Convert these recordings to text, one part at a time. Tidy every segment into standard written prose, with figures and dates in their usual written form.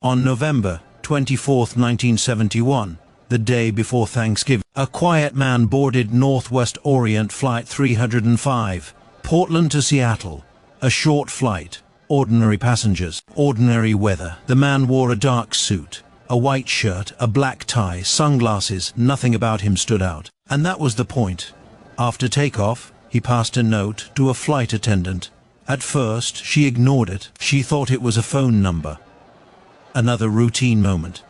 On November 24, 1971, the day before Thanksgiving, a quiet man boarded Northwest Orient Flight 305, Portland to Seattle. A short flight, ordinary passengers, ordinary weather. The man wore a dark suit, a white shirt, a black tie, sunglasses. Nothing about him stood out. And that was the point. After takeoff, he passed a note to a flight attendant. At first, she ignored it. She thought it was a phone number. Another routine moment.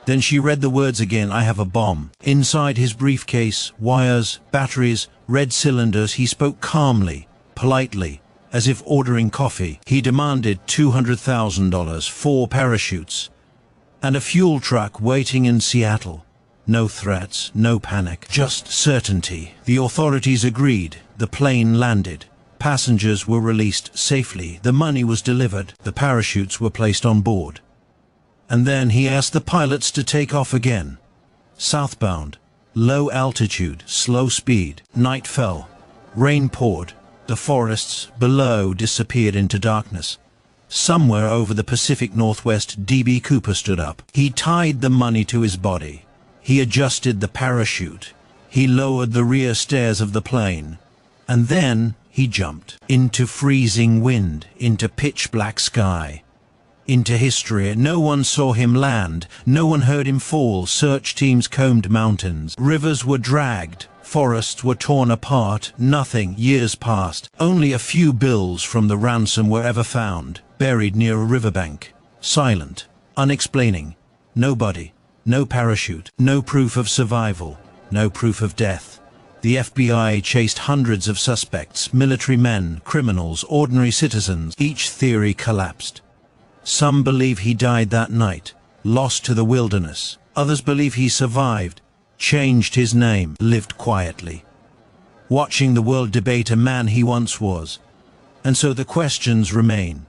Then she read the words again, "I have a bomb." Inside his briefcase, wires, batteries, red cylinders. He spoke calmly, politely, as if ordering coffee. He demanded $200,000, 4 parachutes, and a fuel truck waiting in Seattle. No threats, no panic, just certainty. The authorities agreed. The plane landed. Passengers were released safely. The money was delivered. The parachutes were placed on board. And then he asked the pilots to take off again. Southbound, low altitude, slow speed. Night fell. Rain poured. The forests below disappeared into darkness. Somewhere over the Pacific Northwest, D.B. Cooper stood up. He tied the money to his body. He adjusted the parachute. He lowered the rear stairs of the plane. And then he jumped into freezing wind, into pitch black sky, into history. No one saw him land. No one heard him fall. Search teams combed mountains. Rivers were dragged. Forests were torn apart. Nothing. Years passed. Only a few bills from the ransom were ever found, buried near a riverbank. Silent. Unexplaining. Nobody. No parachute. No proof of survival. No proof of death. The FBI chased hundreds of suspects, military men, criminals, ordinary citizens. Each theory collapsed. Some believe he died that night, lost to the wilderness. Others believe he survived, changed his name, lived quietly, watching the world debate a man he once was. And so the questions remain.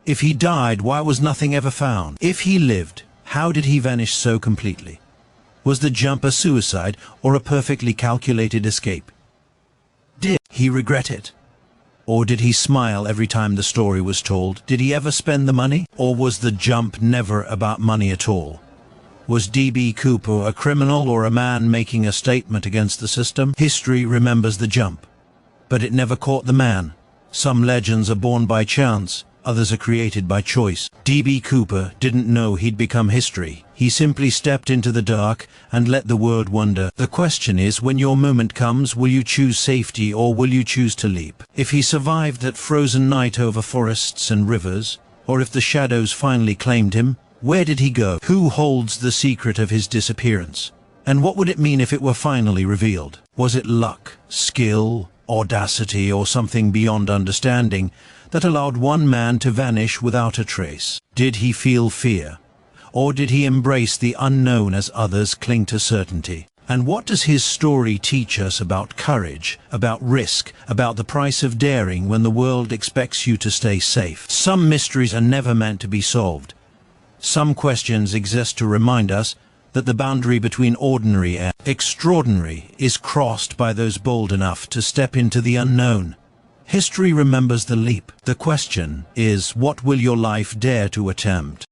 If he died, why was nothing ever found? If he lived, how did he vanish so completely? Was the jump a suicide or a perfectly calculated escape? Did he regret it? Or did he smile every time the story was told? Did he ever spend the money? Or was the jump never about money at all? Was D.B. Cooper a criminal or a man making a statement against the system? History remembers the jump, but it never caught the man. Some legends are born by chance, others are created by choice. D.B. Cooper didn't know he'd become history. He simply stepped into the dark and let the world wonder. The question is, when your moment comes, will you choose safety or will you choose to leap? If he survived that frozen night over forests and rivers, or if the shadows finally claimed him, where did he go? Who holds the secret of his disappearance? And what would it mean if it were finally revealed? Was it luck, skill, audacity, or something beyond understanding that allowed one man to vanish without a trace? Did he feel fear? Or did he embrace the unknown as others cling to certainty? And what does his story teach us about courage, about risk, about the price of daring when the world expects you to stay safe? Some mysteries are never meant to be solved. Some questions exist to remind us that the boundary between ordinary and extraordinary is crossed by those bold enough to step into the unknown. History remembers the leap. The question is, what will your life dare to attempt?